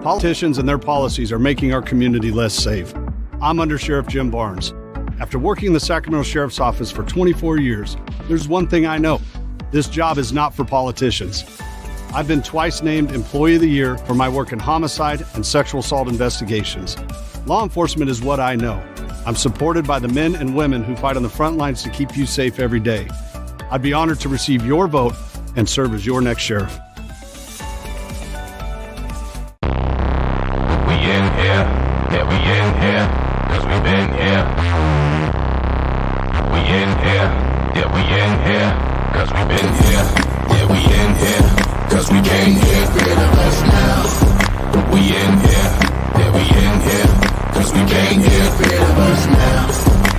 Politicians and their policies are making our community less safe. I'm Undersheriff Jim Barnes. After working in the Sacramento Sheriff's Office for 24 years, there's one thing I know. This job is not for politicians. I've been twice named Employee of the Year for my work in homicide and sexual assault investigations. Law enforcement is what I know. I'm supported by the men and women who fight on the front lines to keep you safe every day. I'd be honored to receive your vote and serve as your next sheriff. We in here, yeah, we in here, cause we been here. We in here, yeah, we in here, cause we been here. Yeah, we in here, cause we came here, rid of us now. We in here, yeah, we in here, cause we came here, rid of us now.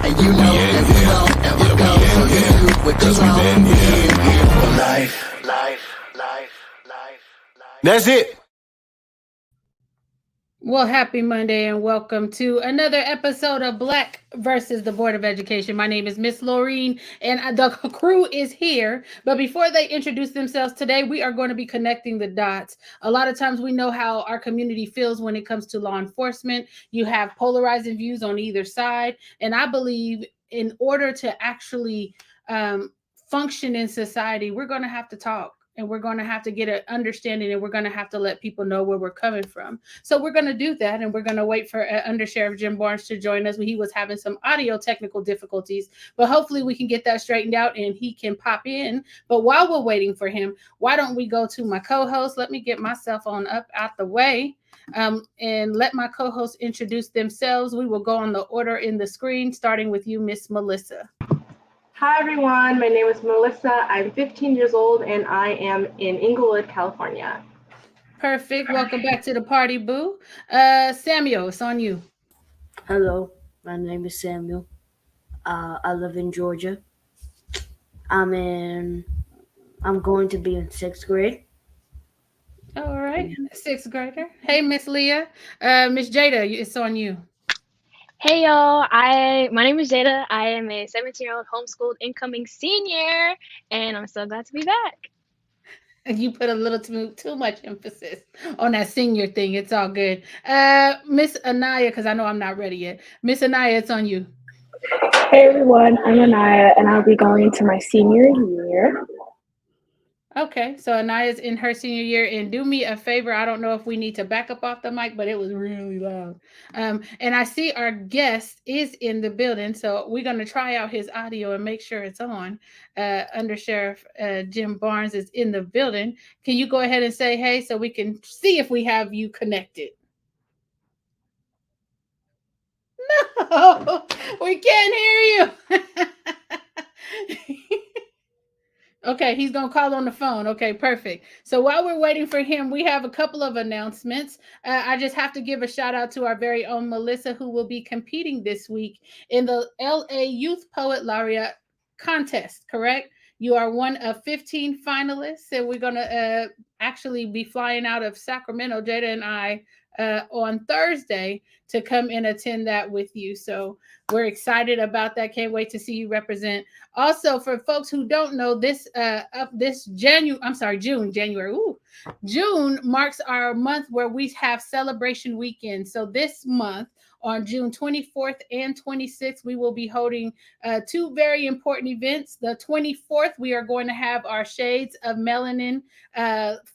And you know that we won't ever go, so you do what you want. We in here for life, life, life, life, life. That's it. Well, happy Monday and welcome to another episode of Black versus the Board of Education. My name is Miss Laureen and the crew is here. But before they introduce themselves today, we are going to be connecting the dots. A lot of times we know how our community feels when it comes to law enforcement. You have polarizing views on either side. And I believe in order to actually function in society, we're going to have to talk. And we're going to have to get an understanding, and we're going to have to let people know where we're coming from. So we're going to do that, and we're going to wait for Undersheriff Jim Barnes to join us. He was having some audio technical difficulties, but hopefully we can get that straightened out and he can pop in. But while we're waiting for him, why don't we go to my co-host? Let me get my cell phone up out the way and let my co-hosts introduce themselves. We will go on the order in the screen, starting with you, Miss Melissa. Hi everyone, my name is Melissa. I'm 15 years old and I am in Inglewood, California. Perfect. Welcome back to the party, boo. Samuel, it's on you. Hello, my name is Samuel. I live in Georgia. I'm going to be in 6th grade. All right, 6th grader. Hey, Miss Leah. Miss Jada, it's on you. Hey y'all, my name is Jada. I am a 17-year-old homeschooled incoming senior, and I'm so glad to be back. You put a little too much emphasis on that senior thing. It's all good. Miss Anaya, because I know I'm not ready yet. Miss Anaya, it's on you. Hey everyone, I'm Anaya, and I'll be going into my senior year. Okay, so Anaya's in her senior year, and do me a favor. I don't know if we need to back up off the mic, but it was really loud. And I see our guest is in the building, so we're going to try out his audio and make sure it's on. Undersheriff Jim Barnes is in the building. Can you go ahead and say hey so we can see if we have you connected? No, we can't hear you. Okay, he's going to call on the phone. Okay, perfect. So while we're waiting for him, we have a couple of announcements. I just have to give a shout out to our very own Melissa, who will be competing this week in the LA Youth Poet Laureate contest, correct? You are one of 15 finalists, and we're going to actually be flying out of Sacramento, Jada and I, on Thursday to come and attend that with you. So we're excited about that. Can't wait to see you represent. Also, for folks who don't know, June marks our month where we have celebration weekend. So this month, on June 24th and 26th, we will be holding two very important events. The 24th, we are going to have our Shades of Melanin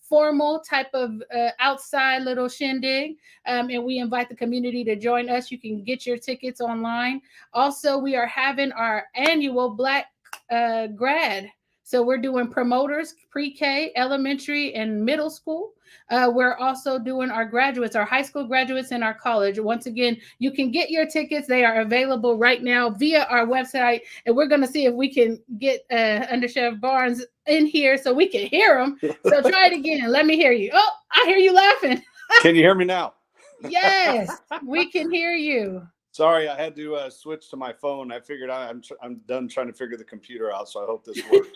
formal type of outside little shindig, and we invite the community to join us. You can get your tickets online. Also, we are having our annual Black grad. So we're doing promoters, pre-K, elementary, and middle school. We're also doing our graduates, our high school graduates, and our college. Once again, you can get your tickets. They are available right now via our website. And we're going to see if we can get Undersheriff Barnes in here so we can hear him. So try it again. Let me hear you. Oh, I hear you laughing. Can you hear me now? Yes, we can hear you. Sorry, I had to switch to my phone. I figured I'm done trying to figure the computer out, so I hope this works.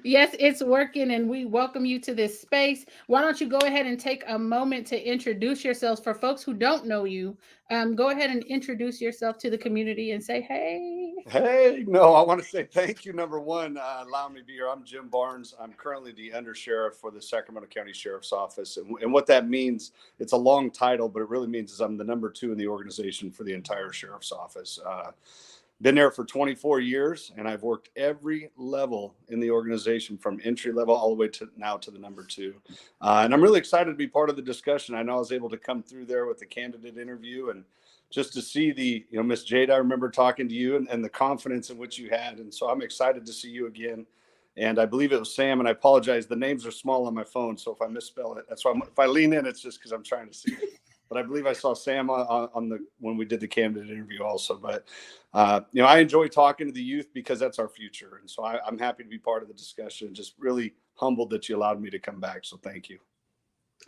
Yes, it's working, and we welcome you to this space. Why don't you go ahead and take a moment to introduce yourselves for folks who don't know you? Go ahead and introduce yourself to the community and say, hey. Hey, no, I want to say thank you. Number one, allow me to be here. I'm Jim Barnes. I'm currently the Undersheriff for the Sacramento County Sheriff's Office. And what that means, it's a long title, but it really means is I'm the number two in the organization for the entire Sheriff's Office. Been there for 24 years, and I've worked every level in the organization from entry level all the way to now to the number two. And I'm really excited to be part of the discussion. I know I was able to come through there with the candidate interview and just to see the, Miss Jada, I remember talking to you and the confidence in which you had. And so I'm excited to see you again. And I believe it was Sam, and I apologize. The names are small on my phone, so if I misspell it, that's why if I lean in, it's just because I'm trying to see it. But I believe I saw Sam when we did the candidate interview also. But I enjoy talking to the youth because that's our future, and so I'm happy to be part of the discussion. Just really humbled that you allowed me to come back. So thank you.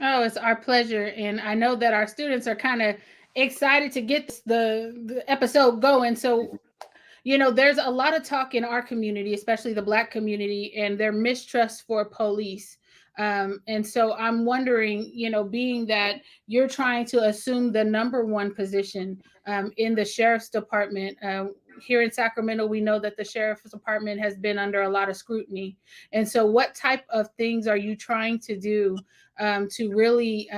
Oh, it's our pleasure, and I know that our students are kind of excited to get the episode going. So there's a lot of talk in our community, especially the Black community, and their mistrust for police. And so I'm wondering, being that you're trying to assume the number one position in the sheriff's department, here in Sacramento, we know that the sheriff's department has been under a lot of scrutiny. And so what type of things are you trying to do to really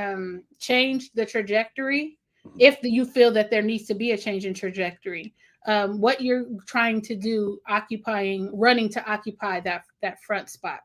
change the trajectory if you feel that there needs to be a change in trajectory? What you're trying to do, running to occupy that front spot?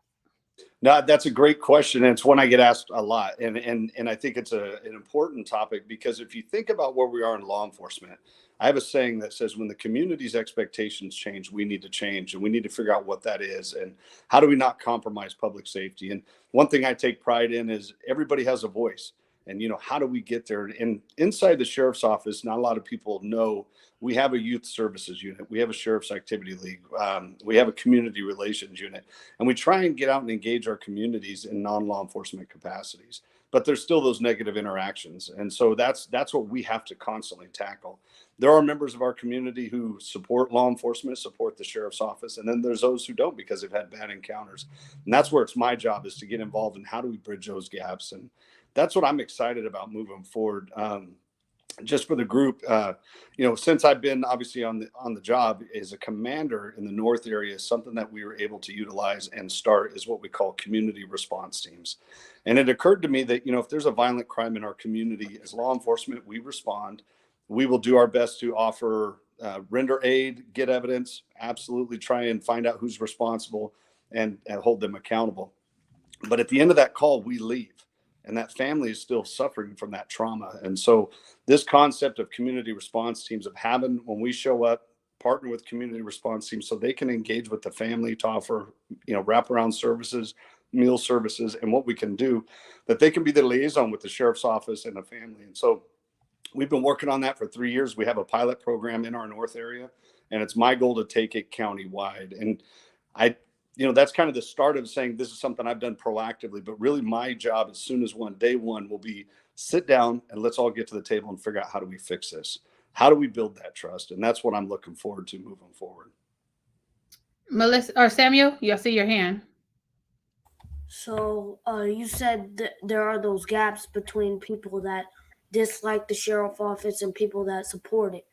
No, that's a great question. And it's one I get asked a lot. And I think it's an important topic because if you think about where we are in law enforcement, I have a saying that says when the community's expectations change, we need to change, and we need to figure out what that is and how do we not compromise public safety. And one thing I take pride in is everybody has a voice. And, how do we get there? And inside the sheriff's office, not a lot of people know we have a youth services unit. We have a sheriff's activity league. We have a community relations unit. And we try and get out and engage our communities in non-law enforcement capacities. But there's still those negative interactions. And so that's what we have to constantly tackle. There are members of our community who support law enforcement, support the sheriff's office. And then there's those who don't because they've had bad encounters. And that's where it's my job is to get involved in how do we bridge those gaps. And that's what I'm excited about moving forward. Just for the group, since I've been obviously on the job as a commander in the North area, something that we were able to utilize and start is what we call community response teams. And it occurred to me that, if there's a violent crime in our community, as law enforcement, we respond. We will do our best to offer, render aid, get evidence, absolutely try and find out who's responsible and hold them accountable. But at the end of that call, we leave. And that family is still suffering from that trauma. And so this concept of community response teams, of having, when we show up, partner with community response teams so they can engage with the family to offer, wraparound services, meal services, and what we can do, that they can be the liaison with the sheriff's office and the family. And so we've been working on that for 3 years. We have a pilot program in our North area, and it's my goal to take it countywide. And that's kind of the start of saying this is something I've done proactively, but really my job as soon as day one will be sit down and let's all get to the table and figure out how do we fix this? How do we build that trust? And that's what I'm looking forward to moving forward. Melissa or Samuel, you see your hand. So you said that there are those gaps between people that dislike the sheriff office and people that support it.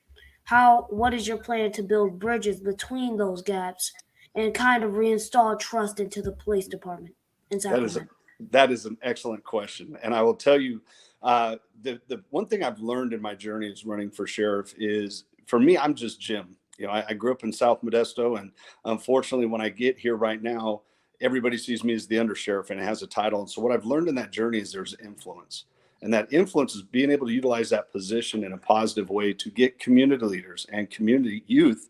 What is your plan to build bridges between those gaps and kind of reinstall trust into the police department in Sacramento? That is an excellent question. And I will tell you, the one thing I've learned in my journey as running for sheriff is, for me, I'm just Jim. I grew up in South Modesto, and unfortunately, when I get here right now, everybody sees me as the undersheriff, and it has a title. And so what I've learned in that journey is there's influence. And that influence is being able to utilize that position in a positive way to get community leaders and community youth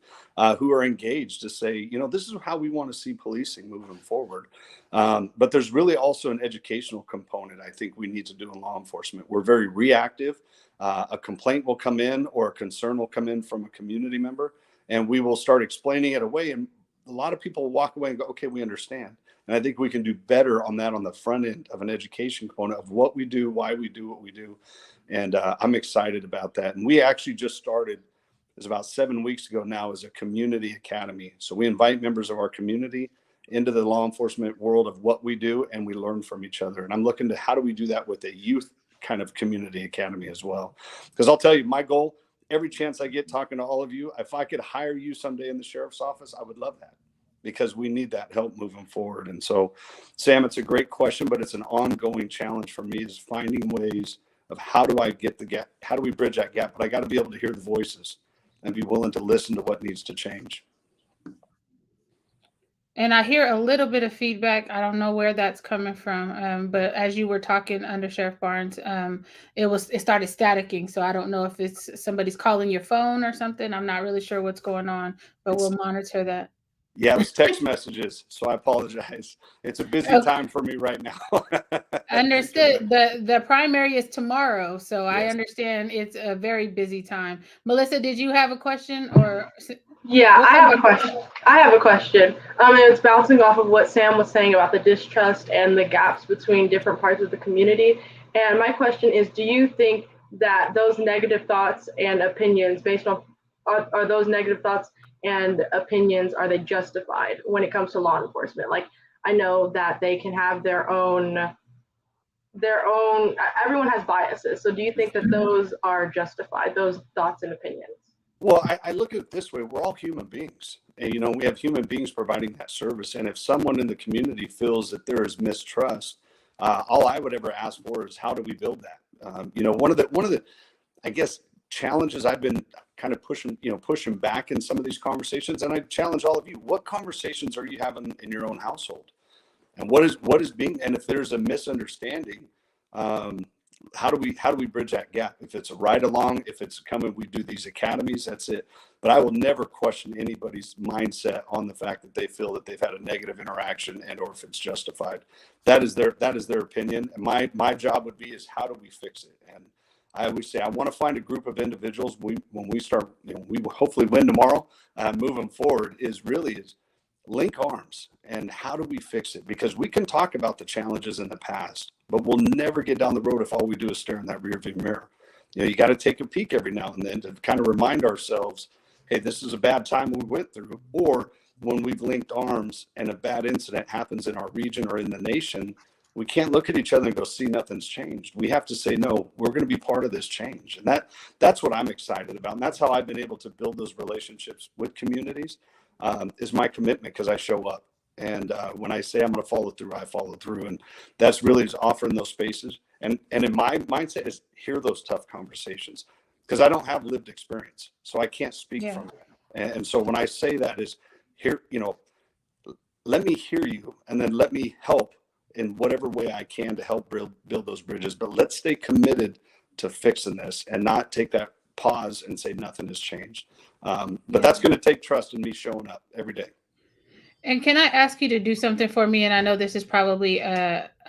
who are engaged to say, this is how we want to see policing moving forward. But there's really also an educational component I think we need to do in law enforcement. We're very reactive. A complaint will come in or a concern will come in from a community member, and we will start explaining it away. And a lot of people will walk away and go, okay, we understand. And I think we can do better on that on the front end of an education component of what we do, why we do what we do. And I'm excited about that. And we actually just started, it was about 7 weeks ago now, as a community academy. So we invite members of our community into the law enforcement world of what we do, and we learn from each other. And I'm looking to how do we do that with a youth kind of community academy as well? Because I'll tell you, my goal, every chance I get talking to all of you, if I could hire you someday in the sheriff's office, I would love that, because we need that help moving forward. And so, Sam, it's a great question, but it's an ongoing challenge for me, is finding ways of how do I get the gap? How do we bridge that gap? But I got to be able to hear the voices and be willing to listen to what needs to change. And I hear a little bit of feedback. I don't know where that's coming from, but as you were talking, Under Sheriff Barnes, it started staticking. So I don't know if it's somebody's calling your phone or something. I'm not really sure what's going on, but we'll monitor that. Yeah, it was text messages, so I apologize. It's a busy time for me right now. Understood. The primary is tomorrow, so I Yes. understand it's a very busy time. Melissa, did you have a question or? Yeah, We'll I come have a back. question. And it's bouncing off of what Sam was saying about the distrust and the gaps between different parts of the community. And my question is, do you think that those negative thoughts and opinions based on, are those negative thoughts and opinions, are they justified when it comes to law enforcement? Like, I know that they can have their own, everyone has biases. So do you think that those are justified, those thoughts and opinions? Well, I look at it this way. We're all human beings. And, we have human beings providing that service. And if someone in the community feels that there is mistrust, all I would ever ask for is, how do we build that? One of the, I guess, challenges I've been kind of pushing back in some of these conversations. And I challenge all of you, what conversations are you having in your own household? And what is being, and if there's a misunderstanding, how do we bridge that gap? If it's a ride along, if it's coming, we do these academies, that's it. But I will never question anybody's mindset on the fact that they feel that they've had a negative interaction, and or if it's justified. That is their opinion. And my job would be is, how do we fix it? And I always say, I want to find a group of individuals. When we start, we will hopefully win tomorrow. Moving forward is link arms, and how do we fix it? Because we can talk about the challenges in the past, but we'll never get down the road if all we do is stare in that rearview mirror. You got to take a peek every now and then to kind of remind ourselves, hey, this is a bad time we went through. Or when we've linked arms and a bad incident happens in our region or in the nation, we can't look at each other and go, see, nothing's changed. We have to say, no, we're going to be part of this change. And that's what I'm excited about. And that's how I've been able to build those relationships with communities, is my commitment, because I show up. And when I say I'm going to follow through, I follow through. And that's really is offering those spaces. And in my mindset is hear those tough conversations, because I don't have lived experience. So I can't speak from it. And so when I say that is here, let me hear you, and then let me help in whatever way I can to help build those bridges. But let's stay committed to fixing this and not take that pause and say nothing has changed. But that's going to take trust in me showing up every day. And can I ask you to do something for me? And I know this is probably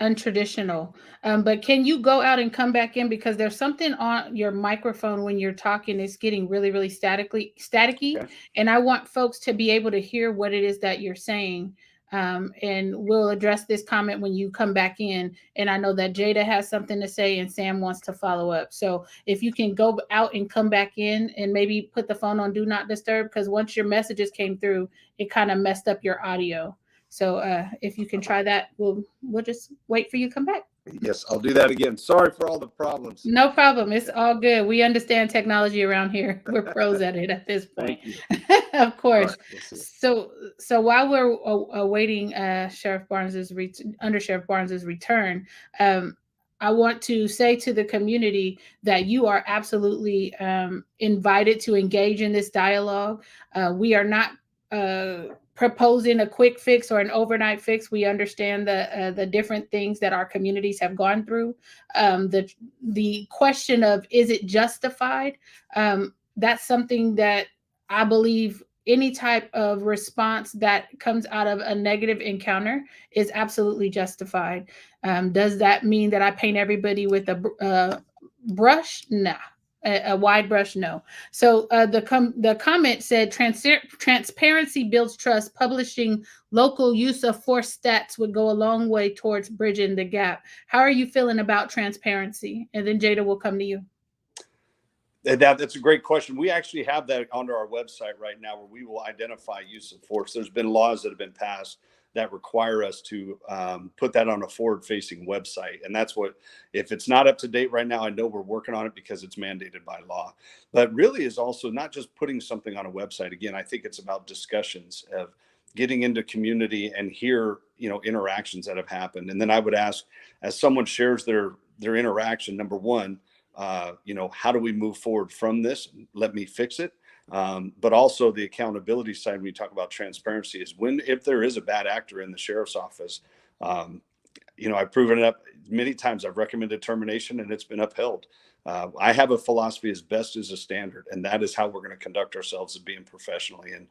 untraditional, but can you go out and come back in, because there's something on your microphone when you're talking, it's getting really, really staticky. Okay. And I want folks to be able to hear what it is that you're saying. And we'll address this comment when you come back in. And I know that Jada has something to say and Sam wants to follow up. So if you can go out and come back in and maybe put the phone on Do Not Disturb, because once your messages came through, it kind of messed up your audio. So if you can try that, we'll just wait for you to come back. Yes, I'll do that again. Sorry for all the problems. No problem. It's all good. We understand technology around here. We're pros at it at this point. Of course. Right, so while we're awaiting Under Sheriff Barnes's return, I want to say to the community that you are absolutely invited to engage in this dialogue. We are not proposing a quick fix or an overnight fix. We understand the different things that our communities have gone through. The question of, is it justified? That's something that I believe any type of response that comes out of a negative encounter is absolutely justified. Does that mean that I paint everybody with a brush? No. A wide brush, no. So the comment said, transparency builds trust. Publishing local use of force stats would go a long way towards bridging the gap. How are you feeling about transparency? And then Jada will come to you. That's a great question. We actually have that under our website right now, where we will identify use of force. There's been laws that have been passed that require us to put that on a forward-facing website. And that's what, if it's not up to date right now, I know we're working on it because it's mandated by law. But really is also not just putting something on a website. Again, I think it's about discussions of getting into community and hear, interactions that have happened. And then I would ask, as someone shares their interaction, number one, how do we move forward from this? Let me fix it. But also the accountability side, when you talk about transparency, is if there is a bad actor in the sheriff's office, I've proven it up many times. I've recommended termination and it's been upheld. I have a philosophy: as best is a standard, and that is how we're going to conduct ourselves, as being professionally. And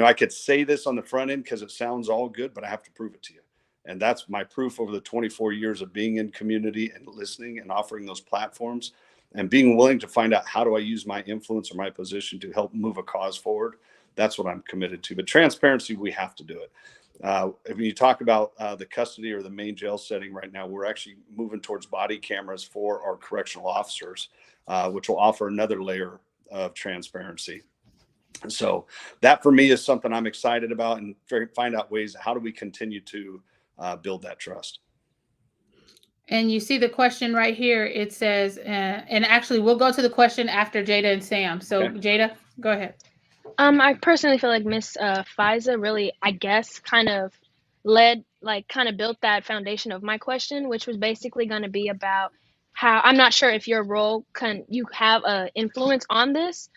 I could say this on the front end because it sounds all good, but I have to prove it to you. And that's my proof over the 24 years of being in community and listening and offering those platforms and being willing to find out, how do I use my influence or my position to help move a cause forward? That's what I'm committed to. But transparency, we have to do it. If you talk about the custody or the main jail setting right now, we're actually moving towards body cameras for our correctional officers, which will offer another layer of transparency. So that for me is something I'm excited about, and find out ways, how do we continue to build that trust. And you see the question right here. It says, and actually we'll go to the question after Jada and Sam. So okay. Jada, go ahead. I personally feel like Miss Fiza really, I guess, kind of built that foundation of my question, which was basically going to be about how, I'm not sure if your role you have a influence on this,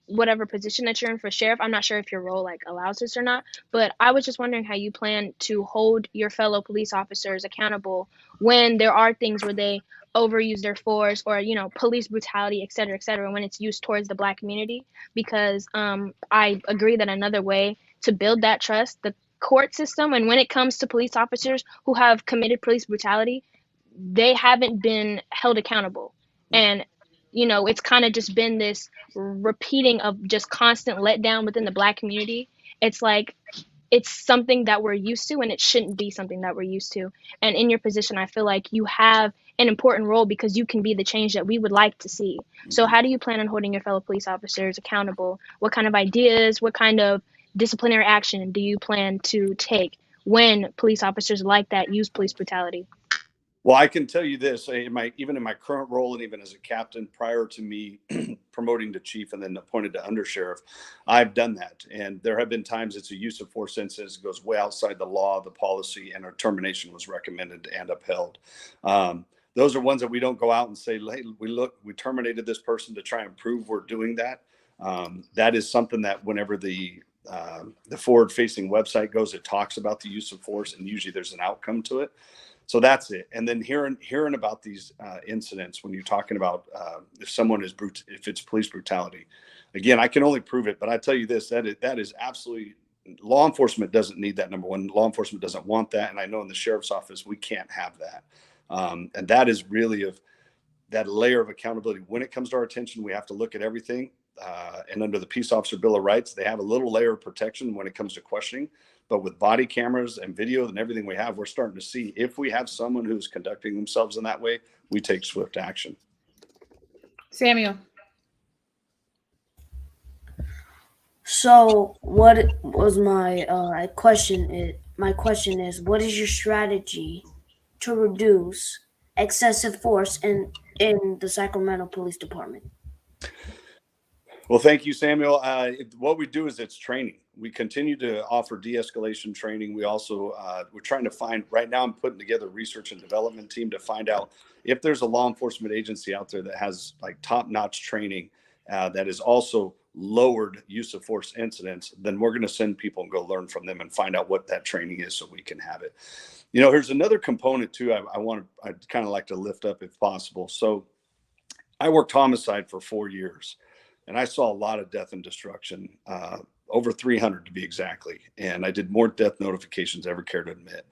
whatever position that you're in for sheriff. I'm not sure if your role allows this or not, but I was just wondering how you plan to hold your fellow police officers accountable when there are things where they overuse their force, or police brutality, et cetera, when it's used towards the Black community. Because I agree that another way to build that trust, the court system, and when it comes to police officers who have committed police brutality, they haven't been held accountable. And it's kind of just been this repeating of just constant letdown within the Black community. It's like, it's something that we're used to, and it shouldn't be something that we're used to. And in your position, I feel like you have an important role, because you can be the change that we would like to see. So how do you plan on holding your fellow police officers accountable? What kind of ideas, what kind of disciplinary action do you plan to take when police officers like that use police brutality? Well, I can tell you this, even in my current role, and even as a captain prior to me promoting to chief and then appointed to undersheriff, I've done that. And there have been times it's a use of force instance, goes way outside the law, the policy, and our termination was recommended and upheld. Those are ones that we don't go out and say, hey, we terminated this person to try and prove we're doing that. That is something that whenever the forward-facing website goes, it talks about the use of force, and usually there's an outcome to it. So that's it. And then hearing about these incidents, when you're talking about if someone is if it's police brutality, again, I can only prove it, but I tell you this, that is absolutely, law enforcement doesn't need that. Number one, law enforcement doesn't want that. And I know in the sheriff's office, we can't have that. And that is really that layer of accountability. When it comes to our attention, we have to look at everything. And under the Peace Officer Bill of Rights, they have a little layer of protection when it comes to questioning. But with body cameras and video and everything we have, we're starting to see, if we have someone who's conducting themselves in that way, we take swift action. Samuel. So what was my question? My question is, what is your strategy to reduce excessive force in the Sacramento Police Department? Well, thank you, Samuel. What we do is it's training. We continue to offer de-escalation training. We also, we're trying to find, right now I'm putting together a research and development team to find out if there's a law enforcement agency out there that has top-notch training that is also lowered use of force incidents, then we're going to send people and go learn from them and find out what that training is so we can have it. Here's another component too I'd kind of like to lift up if possible. So I worked homicide for 4 years. And I saw a lot of death and destruction, over 300 to be exactly. And I did more death notifications than I ever care to admit.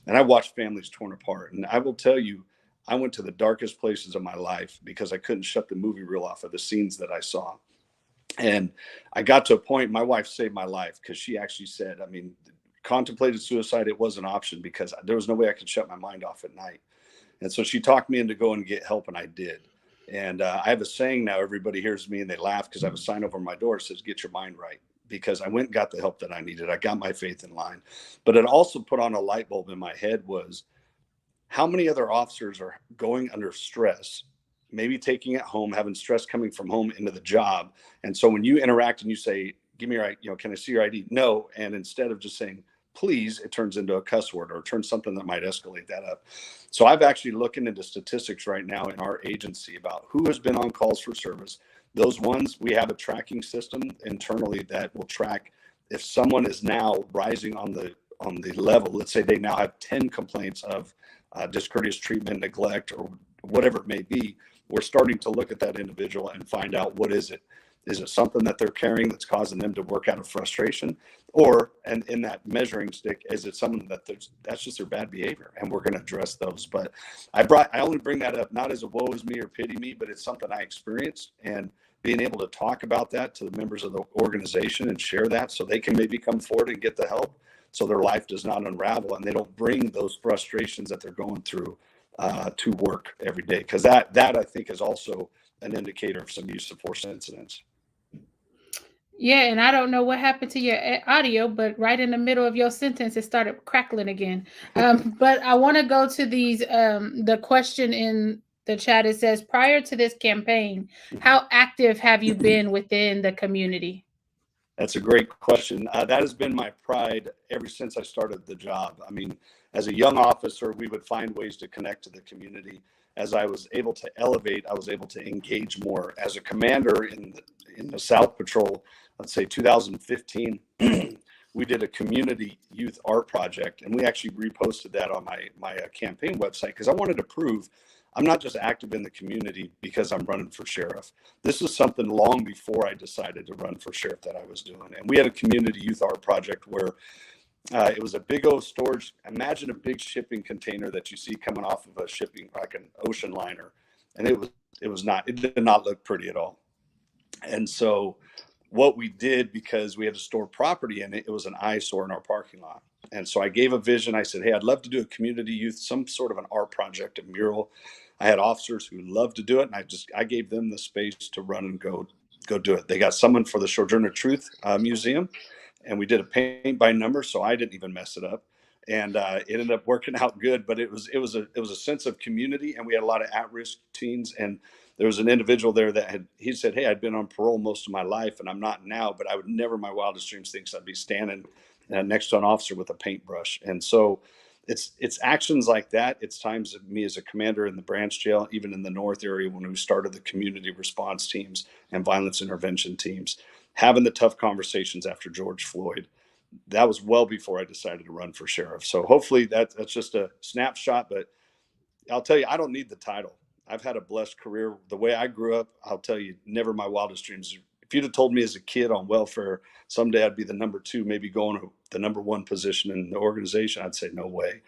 And I watched families torn apart. And I will tell you, I went to the darkest places of my life because I couldn't shut the movie reel off of the scenes that I saw. And I got to a point, my wife saved my life because she actually said, contemplated suicide. It was an option because there was no way I could shut my mind off at night. And so she talked me into going and get help, and I did. And I have a saying now, everybody hears me and they laugh because I have a sign over my door that says, get your mind right. because I went and got the help that I needed. I got my faith in line. But it also put on a light bulb in my head was how many other officers are going under stress, maybe taking it home, having stress coming from home into the job. And so when you interact and you say, give me your, can I see your ID? No. And instead of just saying, please, it turns into a cuss word or turns something that might escalate that up. So I've actually looking into statistics right now in our agency about who has been on calls for service. Those ones, we have a tracking system internally that will track if someone is now rising on the level. Let's say they now have 10 complaints of discourteous treatment, neglect, or whatever it may be. We're starting to look at that individual and find out what is it. Is it something that they're carrying that's causing them to work out of frustration? Or, and in that measuring stick, is it someone that's just their bad behavior? And we're going to address those. But I only bring that up not as a woe is me or pity me, but it's something I experienced, and being able to talk about that to the members of the organization and share that so they can maybe come forward and get the help so their life does not unravel and they don't bring those frustrations that they're going through to work every day. Because that I think is also an indicator of some use of force incidents. Yeah, and I don't know what happened to your audio, but right in the middle of your sentence, it started crackling again. But I want to go to these. The question in the chat, it says, prior to this campaign, how active have you been within the community? That's a great question. That has been my pride ever since I started the job. I mean, as a young officer, we would find ways to connect to the community. As I was able to elevate, I was able to engage more. As a commander in the South Patrol, let's say 2015, we did a community youth art project, and we actually reposted that on my campaign website because I wanted to prove I'm not just active in the community because I'm running for sheriff. This is something long before I decided to run for sheriff that I was doing. And we had a community youth art project where it was a big old storage. Imagine a big shipping container that you see coming off of a shipping, like an ocean liner. And it did not look pretty at all. And so what we did, because we had to store property in it, it was an eyesore in our parking lot. And so I gave a vision. I said, hey, I'd love to do a community youth, some sort of an art project, a mural. I had officers who loved to do it. And I gave them the space to run and go do it. They got someone for the Sojourner Truth Museum, and we did a paint by number. So I didn't even mess it up. And it ended up working out good, but it was a sense of community, and we had a lot of at-risk teens. And there was an individual there he said, hey, I'd been on parole most of my life and I'm not now, but I would never in my wildest dreams think I'd be standing next to an officer with a paintbrush. And so it's actions like that. It's times me as a commander in the branch jail, even in the North area, when we started the community response teams and violence intervention teams, having the tough conversations after George Floyd. That was well before I decided to run for sheriff. So hopefully that's just a snapshot, but I'll tell you, I don't need the title. I've had a blessed career. The way I grew up, I'll tell you, never my wildest dreams. If you'd have told me as a kid on welfare, someday I'd be the number 2, maybe going to the number 1 position in the organization, I'd say no way.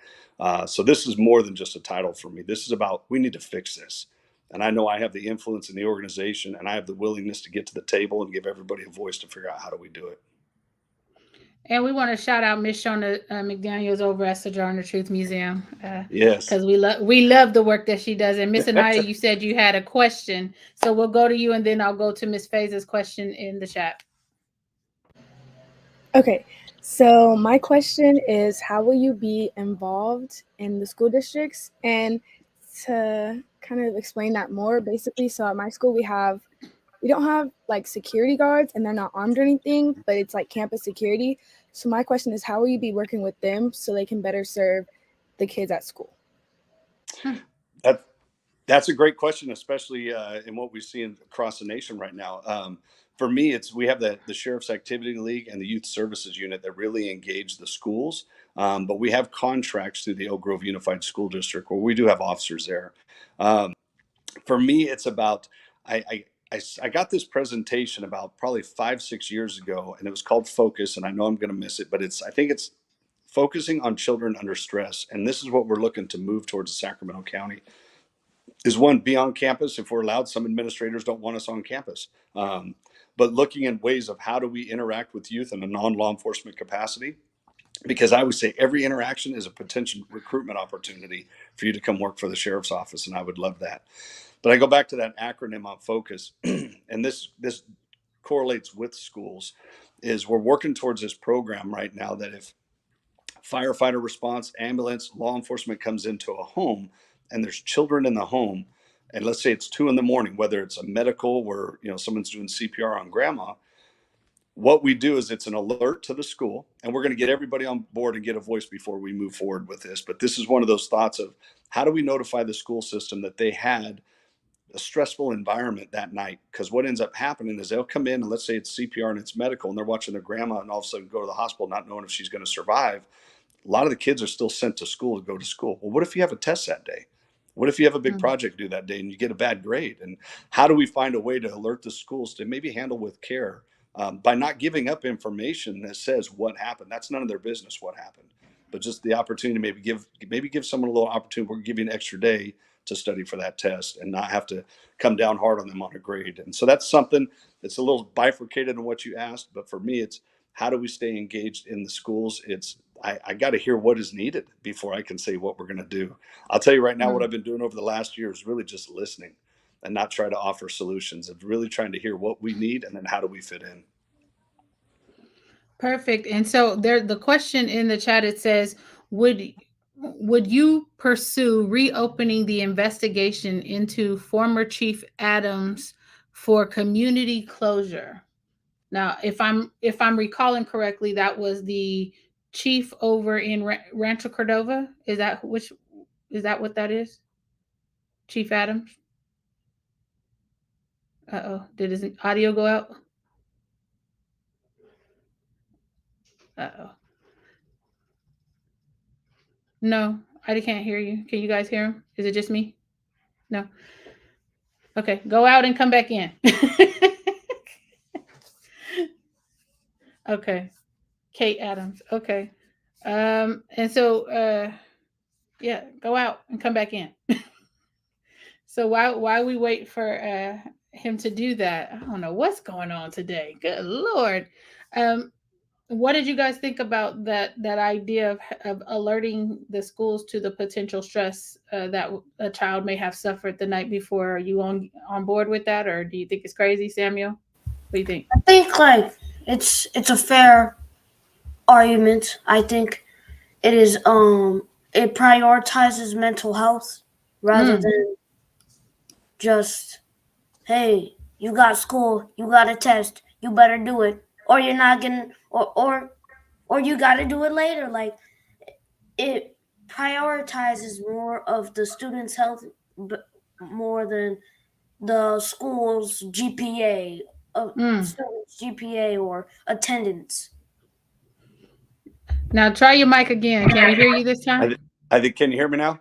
So this is more than just a title for me. This is about, we need to fix this. And I know I have the influence in the organization, and I have the willingness to get to the table and give everybody a voice to figure out how do we do it. And we want to shout out Miss Shona McDaniels over at Sojourner Truth Museum. Yes. Because we love the work that she does. And Miss Anaya, you said you had a question. So we'll go to you, and then I'll go to Miss Faze's question in the chat. Okay. So my question is, how will you be involved in the school districts? And to kind of explain that more, basically, so at my school, we don't have like security guards, and they're not armed or anything, but it's like campus security. So my question is, how will you be working with them so they can better serve the kids at school? That's a great question, especially in what we see across the nation right now. For me, we have the Sheriff's Activity League and the Youth Services Unit that really engage the schools. But we have contracts through the Oak Grove Unified School District where we do have officers there. For me, it's about, I got this presentation about probably 5-6 years ago, and it was called Focus, and I know I'm going to miss it, but I think it's focusing on children under stress. And this is what we're looking to move towards Sacramento County. Is one, be on campus if we're allowed. Some administrators don't want us on campus. But looking at ways of how do we interact with youth in a non-law enforcement capacity? Because I would say every interaction is a potential recruitment opportunity for you to come work for the sheriff's office, and I would love that. But I go back to that acronym on Focus, and this correlates with schools. is we're working towards this program right now that if firefighter response, ambulance, law enforcement comes into a home and there's children in the home, and let's say it's 2 a.m, whether it's a medical where someone's doing CPR on grandma, what we do is it's an alert to the school, and we're going to get everybody on board and get a voice before we move forward with this. But this is one of those thoughts of how do we notify the school system that they had a stressful environment that night? Because what ends up happening is they'll come in and let's say it's CPR and it's medical, and they're watching their grandma and all of a sudden go to the hospital not knowing if she's going to survive. A lot of the kids are still sent to school to go to school. Well, what if you have a test that day? What if you have a big project due that day and you get a bad grade? And how do we find a way to alert the schools to maybe handle with care by not giving up information that says what happened? That's none of their business what happened, but just the opportunity to maybe give someone a little opportunity. We're giving an extra day to study for that test and not have to come down hard on them on a grade. And so that's something that's a little bifurcated in what you asked. But for me, it's how do we stay engaged in the schools? I got to hear what is needed before I can say what we're going to do. I'll tell you right now, what I've been doing over the last year is really just listening and not try to offer solutions, of really trying to hear what we need and then how do we fit in. Perfect. And so the question in the chat, it says, would you pursue reopening the investigation into former Chief Adams for community closure? Now, if I'm recalling correctly, that was the chief over in Rancho Cordova. Is that what that is? Chief Adams? Uh-oh. Did his audio go out? Uh-oh. No, I can't hear you. Can you guys hear him? Is it just me? No. Okay, go out and come back in. Okay. Kate Adams. Okay. And so yeah, go out and come back in. So while we wait for him to do that, I don't know what's going on today. Good Lord. What did you guys think about that idea of alerting the schools to the potential stress that a child may have suffered the night before? Are you on board with that, or do you think it's crazy, Samuel? What do you think? I think it's a fair argument. I think it is it prioritizes mental health rather than just, hey, you got school, you got a test, you better do it, or you're not gonna, or you got to do it later. Like, it prioritizes more of the student's health more than the school's GPA, student's GPA or attendance. Now try your mic again. Can we hear you this time? I think, can you hear me now?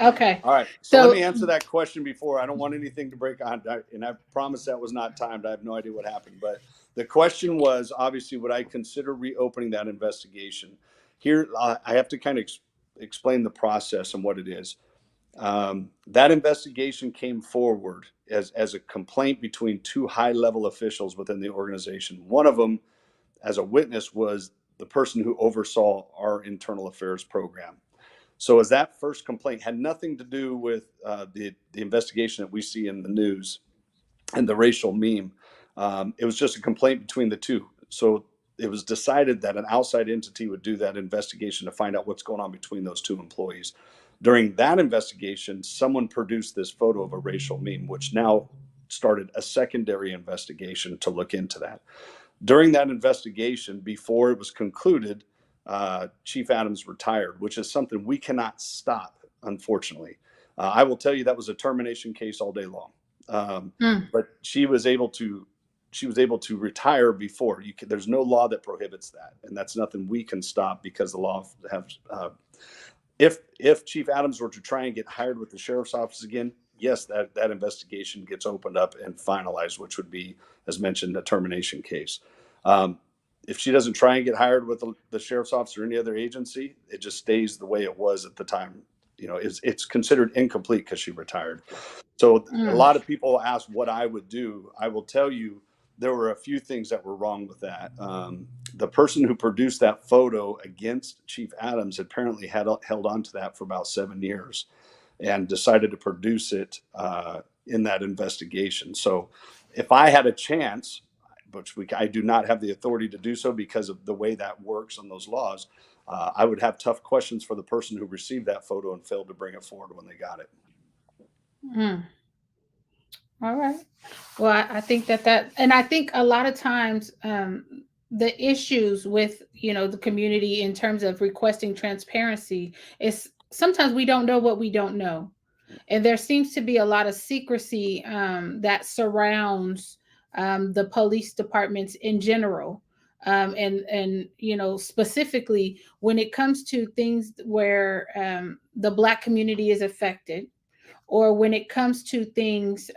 Okay. All right. So let me answer that question before. I don't want anything to break on. And I promise that was not timed. I have no idea what happened. But the question was, obviously, would I consider reopening that investigation? Here, I have to kind of explain the process and what it is. That investigation came forward as a complaint between two high-level officials within the organization. One of them, as a witness, was the person who oversaw our internal affairs program. So as that first complaint had nothing to do with the investigation that we see in the news and the racial meme. It was just a complaint between the two. So it was decided that an outside entity would do that investigation to find out what's going on between those two employees. During that investigation, someone produced this photo of a racial meme, which now started a secondary investigation to look into that. During that investigation, before it was concluded, Chief Adams retired, which is something we cannot stop, unfortunately. I will tell you that was a termination case all day long. But she was able to retire before. There's no law that prohibits that, and that's nothing we can stop because the law has. If Chief Adams were to try and get hired with the sheriff's office again, yes, that investigation gets opened up and finalized, which would be, as mentioned, a termination case. If she doesn't try and get hired with the sheriff's office or any other agency, it just stays the way it was at the time. It's considered incomplete because she retired. So a lot of people ask what I would do. I will tell you there were a few things that were wrong with that. The person who produced that photo against Chief Adams apparently had held on to that for about 7 years and decided to produce it in that investigation. So if I had a chance, I do not have the authority to do so because of the way that works on those laws. I would have tough questions for the person who received that photo and failed to bring it forward when they got it. All right. Well, I think and I think a lot of times the issues with, the community in terms of requesting transparency is sometimes we don't know what we don't know. And there seems to be a lot of secrecy that surrounds the police departments in general. And specifically when it comes to things where the Black community is affected, or when it comes to things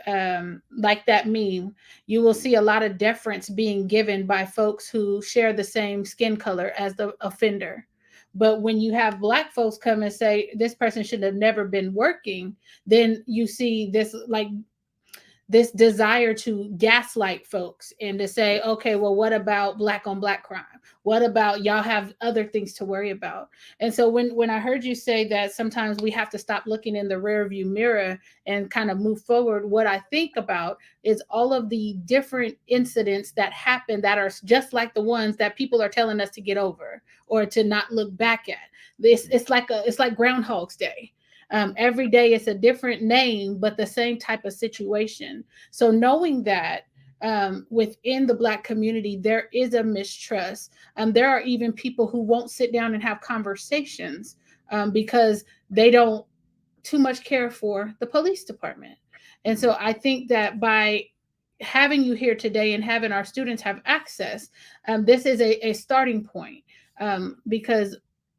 like that meme, you will see a lot of deference being given by folks who share the same skin color as the offender. But when you have Black folks come and say this person should have never been working, then you see this desire to gaslight folks and to say, okay, well, what about Black on Black crime? What about y'all have other things to worry about? And so when I heard you say that sometimes we have to stop looking in the rearview mirror and kind of move forward, what I think about is all of the different incidents that happen that are just like the ones that people are telling us to get over or to not look back at. It's like Groundhog's Day. Every day it's a different name, but the same type of situation. So knowing that within the Black community, there is a mistrust. There are even people who won't sit down and have conversations because they don't too much care for the police department. And so I think that by having you here today and having our students have access, this is a starting point because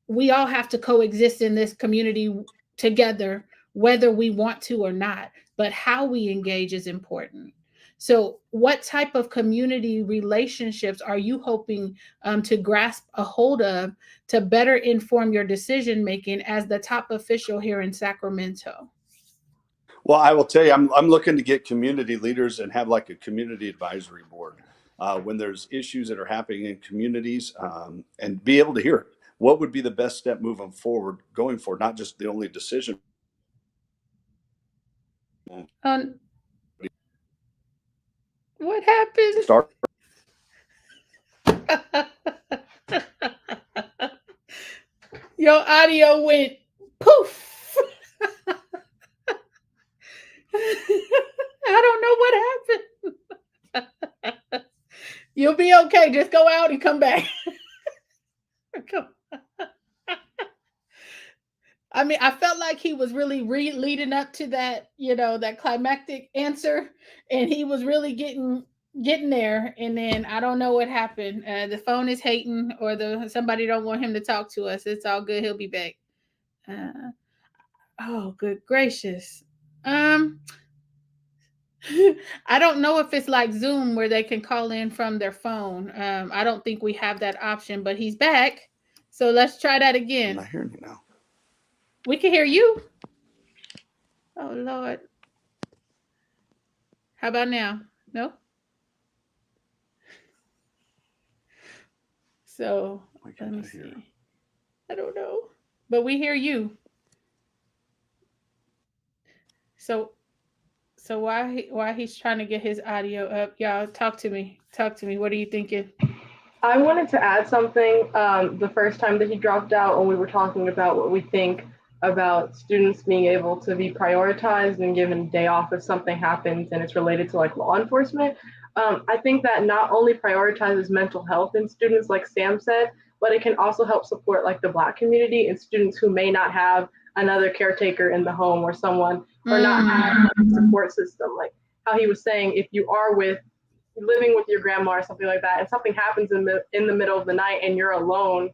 we all have to coexist in this community together, whether we want to or not, but how we engage is important. So what type of community relationships are you hoping to grasp a hold of to better inform your decision making as the top official here in Sacramento? Well, I will tell you, I'm looking to get community leaders and have like a community advisory board when there's issues that are happening in communities and be able to hear it. What would be the best step moving forward, going forward, not just the only decision. What happened? Start. Your audio went poof. I don't know what happened. You'll be okay. Just go out and come back. I mean, I felt like he was really leading up to that, that climactic answer, and he was really getting there. And then I don't know what happened. The phone is hating, or somebody don't want him to talk to us. It's all good. He'll be back. Oh, good gracious. I don't know if it's like Zoom where they can call in from their phone. I don't think we have that option, but he's back. So let's try that again. I'm not hearing you now. We can hear you. Oh, Lord. How about now? No? So let me see. I don't know. But we hear you. So while he's trying to get his audio up, y'all talk to me. What are you thinking? I wanted to add something. The first time that he dropped out, when we were talking about what we think about students being able to be prioritized and given a day off if something happens and it's related to like law enforcement. I think that not only prioritizes mental health in students, like Sam said, but it can also help support like the Black community and students who may not have another caretaker in the home or someone or not have a support system. Like how he was saying, if you are living with your grandma or something like that, and something happens in the middle of the night and you're alone,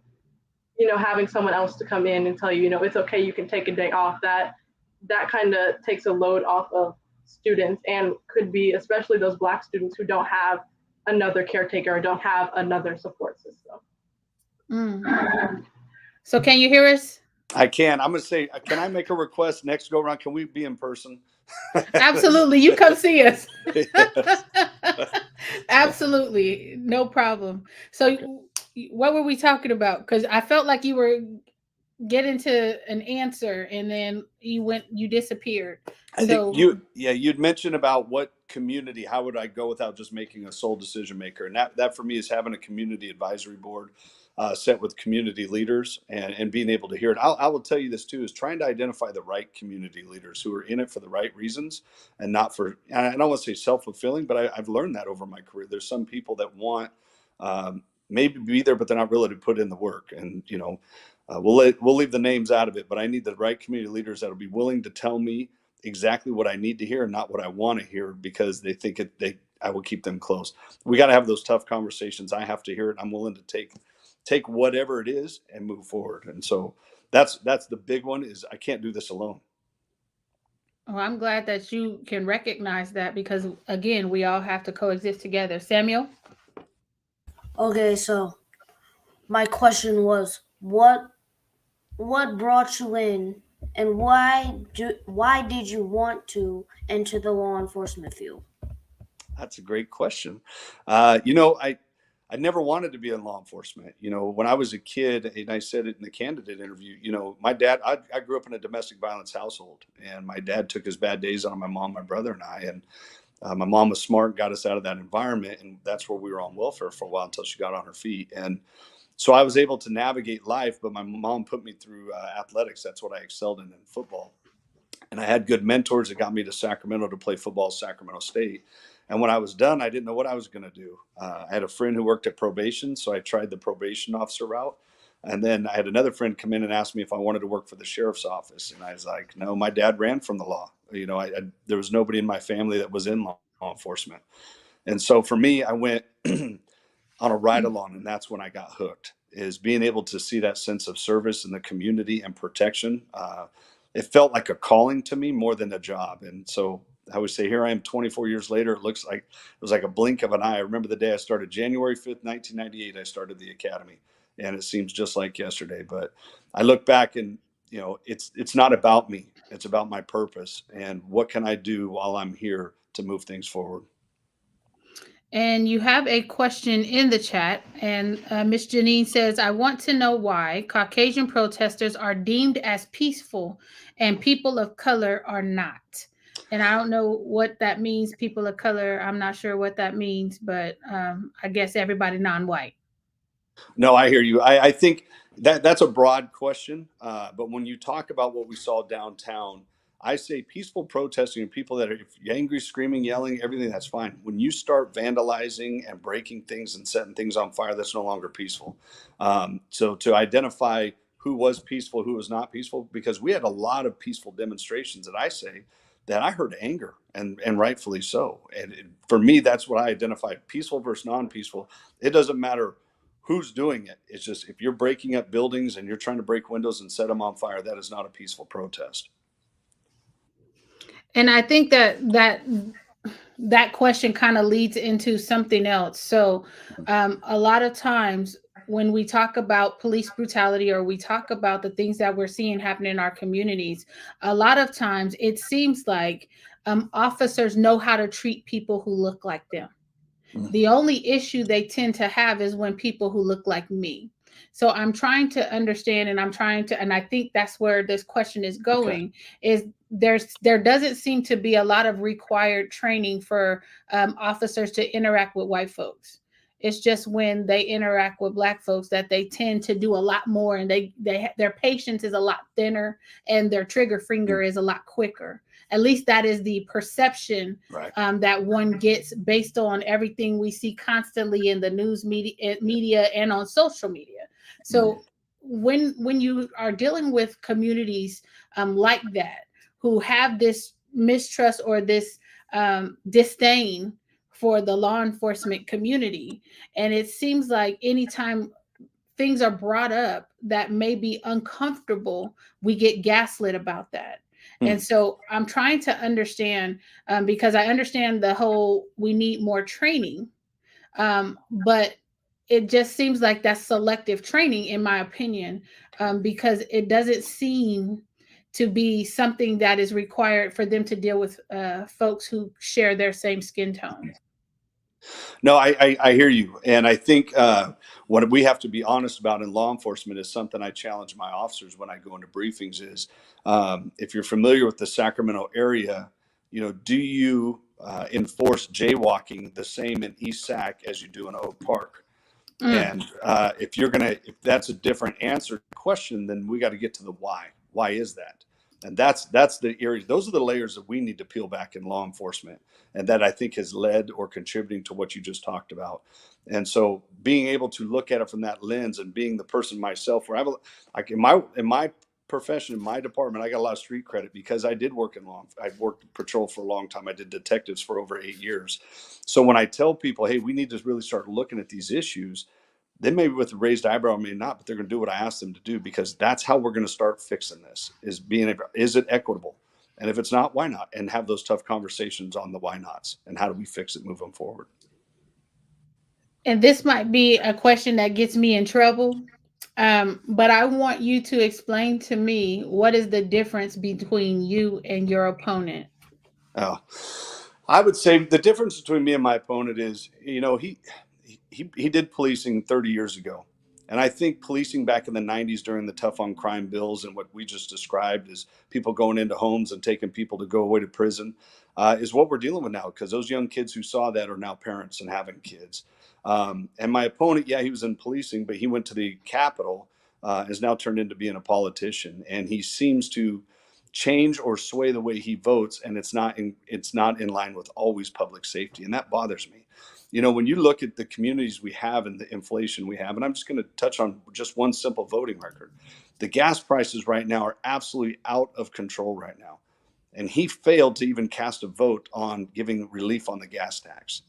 having someone else to come in and tell you, it's okay, you can take a day off, that kind of takes a load off of students, and could be especially those Black students who don't have another caretaker or don't have another support system. So can you hear us? I can. I'm going to say, can I make a request next go around? Can we be in person? Absolutely. You come see us. Absolutely. No problem. So what were we talking about? Because I felt like you were getting to an answer and then you disappeared. I think you'd mentioned about what community, how would I go without just making a sole decision maker? And that for me is having a community advisory board set with community leaders and being able to hear it. I will tell you this too, is trying to identify the right community leaders who are in it for the right reasons and not for, I don't want to say self-fulfilling, but I've learned that over my career. There's some people that want maybe be there, but they're not willing to put in the work. And, we'll leave the names out of it, but I need the right community leaders that'll be willing to tell me exactly what I need to hear and not what I want to hear because they think I will keep them close. We got to have those tough conversations. I have to hear it. I'm willing to take whatever it is and move forward. And so that's the big one is I can't do this alone. Well, I'm glad that you can recognize that because again, we all have to coexist together. Samuel? Okay, so my question was, what brought you in, and why did you want to enter the law enforcement field? That's a great question. I never wanted to be in law enforcement. When I was a kid, and I said it in the candidate interview, my dad, I grew up in a domestic violence household, and my dad took his bad days on my mom, my brother, and I. And my mom was smart, got us out of that environment, and that's where we were on welfare for a while until she got on her feet. And so I was able to navigate life, but my mom put me through athletics. That's what I excelled in football. And I had good mentors that got me to Sacramento to play football at Sacramento State. And when I was done, I didn't know what I was going to do. I had a friend who worked at probation, so I tried the probation officer route. And then I had another friend come in and ask me if I wanted to work for the sheriff's office. And I was like, no, my dad ran from the law. There was nobody in my family that was in law enforcement. And so for me, I went on a ride along, and that's when I got hooked, is being able to see that sense of service in the community and protection. It felt like a calling to me more than a job. And so I would say, here I am 24 years later. It looks like it was like a blink of an eye. I remember the day I started, January 5th, 1998, I started the academy, and it seems just like yesterday. But I look back and, it's not about me. It's about my purpose and what can I do while I'm here to move things forward. And you have a question in the chat, and Miss Janine says, I want to know why Caucasian protesters are deemed as peaceful and people of color are not. And I don't know what that means, people of color. I'm not sure what that means, but I guess everybody non-white. No, I hear you. I think that's a broad question. But when you talk about what we saw downtown, I say peaceful protesting and people that are angry, screaming, yelling, everything, that's fine. When you start vandalizing and breaking things and setting things on fire, that's no longer peaceful. So to identify who was peaceful, who was not peaceful, because we had a lot of peaceful demonstrations that I heard anger, and rightfully so. And for me, that's what I identify, peaceful versus non-peaceful. It doesn't matter who's doing it. It's just, if you're breaking up buildings and you're trying to break windows and set them on fire, that is not a peaceful protest. And I think that question kind of leads into something else. So a lot of times when we talk about police brutality or we talk about the things that we're seeing happen in our communities, a lot of times it seems like officers know how to treat people who look like them. The only issue they tend to have is when people who look like me. So I'm trying to understand, and I think that's where this question is going, is there doesn't seem to be a lot of required training for officers to interact with white folks. It's just when they interact with Black folks that they tend to do a lot more, and their patience is a lot thinner and their trigger finger is a lot quicker. At least that is the perception that one gets based on everything we see constantly in the news media and on social media. So when you are dealing with communities like that, who have this mistrust or this disdain for the law enforcement community, and it seems like anytime things are brought up that may be uncomfortable, we get gaslit about that. And so I'm trying to understand, because I understand the whole, we need more training, but it just seems like that's selective training, in my opinion, because it doesn't seem to be something that is required for them to deal with folks who share their same skin tone. No, I hear you. And I think what we have to be honest about in law enforcement is something I challenge my officers when I go into briefings is, if you're familiar with the Sacramento area, do you enforce jaywalking the same in East Sac as you do in Oak Park. And if that's a different answer to the question, then we got to get to the why. Why is that? And that's the areas. Those are the layers that we need to peel back in law enforcement, and that I think has led or contributing to what you just talked about. And so, being able to look at it from that lens, and being the person myself, where like in my profession, in my department, I got a lot of street credit because I did work in law. I worked patrol for a long time. I did detectives for over 8 years. So when I tell people, hey, we need to really start looking at these issues, they may be with a raised eyebrow, may not, but they're going to do what I ask them to do, because that's how we're going to start fixing this. Is it equitable? And if it's not, why not? And have those tough conversations on the why nots and how do we fix it moving forward. And this might be a question that gets me in trouble, but I want you to explain to me, what is the difference between you and your opponent? Oh, I would say the difference between me and my opponent is, he did policing 30 years ago. And I think policing back in the 90s during the tough on crime bills and what we just described as people going into homes and taking people to go away to prison is what we're dealing with now, because those young kids who saw that are now parents and having kids. And my opponent, yeah, he was in policing, but he went to the Capitol, has now turned into being a politician. And he seems to change or sway the way he votes, and it's not in line with always public safety, and that bothers me. When you look at the communities we have and the inflation we have, and I'm just going to touch on just one simple voting record. The gas prices right now are absolutely out of control right now, and he failed to even cast a vote on giving relief on the gas tax.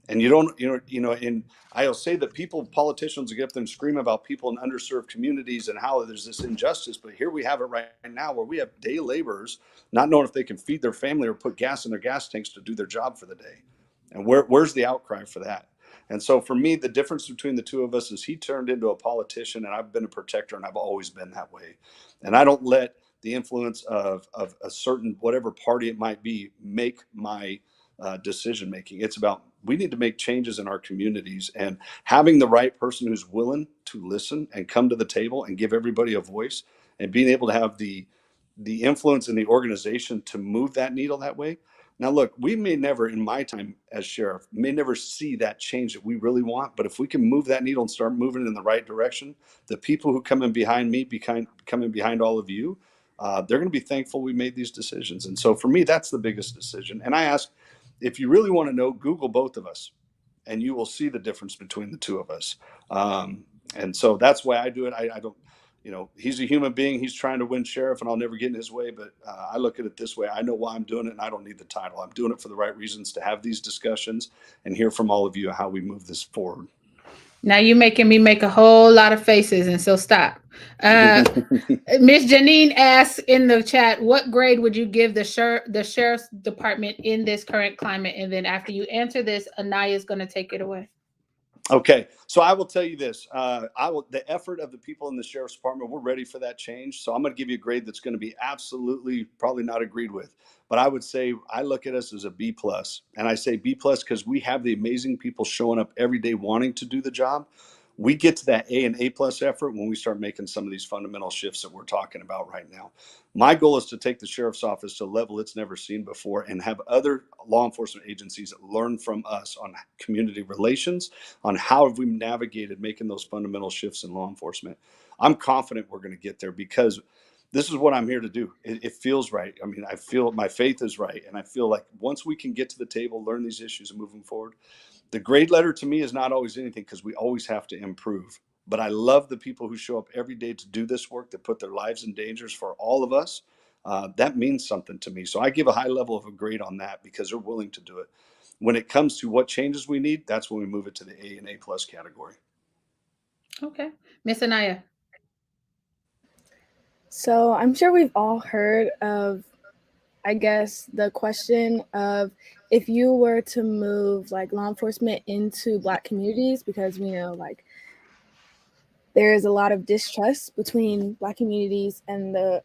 And and I'll say that politicians get up there and scream about people in underserved communities and how there's this injustice. But here we have it right now, where we have day laborers not knowing if they can feed their family or put gas in their gas tanks to do their job for the day. And where's the outcry for that? And so for me, the difference between the two of us is he turned into a politician, and I've been a protector, and I've always been that way. And I don't let the influence of a certain, whatever party it might be, make my decision making. It's about, we need to make changes in our communities, and having the right person who's willing to listen and come to the table and give everybody a voice, and being able to have the influence in the organization to move that needle that way. Now, look, we may never, in my time as sheriff, may never see that change that we really want. But if we can move that needle and start moving in the right direction, the people who come in behind me, coming behind all of you, they're going to be thankful we made these decisions. And so for me, that's the biggest decision. And I ask, if you really want to know, Google both of us, and you will see the difference between the two of us. And so that's why I do it. I don't, he's a human being. He's trying to win sheriff, and I'll never get in his way. But I look at it this way. I know why I'm doing it, and I don't need the title. I'm doing it for the right reasons, to have these discussions and hear from all of you how we move this forward. Now you're making me make a whole lot of faces, and so stop. Miss Janine asks in the chat, what grade would you give the sheriff's department in this current climate? And then after you answer this, Anaya is going to take it away. Okay, so I will tell you this. The effort of the people in the sheriff's department, we're ready for that change. So I'm going to give you a grade that's going to be absolutely probably not agreed with. But I would say I look at us as a B+. And I say B+ because we have the amazing people showing up every day wanting to do the job. We get to that A and A+ effort when we start making some of these fundamental shifts that we're talking about right now. My goal is to take the sheriff's office to a level it's never seen before, and have other law enforcement agencies learn from us on community relations, on how have we navigated making those fundamental shifts in law enforcement. I'm confident we're going to get there, because this is what I'm here to do. It feels right. I mean, I feel my faith is right. And I feel like once we can get to the table, learn these issues, and moving forward, the grade letter to me is not always anything, because we always have to improve. But I love the people who show up every day to do this work, that put their lives in dangers for all of us. That means something to me. So I give a high level of a grade on that, because they're willing to do it. When it comes to what changes we need, that's when we move it to the A and A+ category. Okay. Miss Anaya. So I'm sure we've all heard of, I guess, the question of, if you were to move like law enforcement into Black communities, because we know like there is a lot of distrust between Black communities and the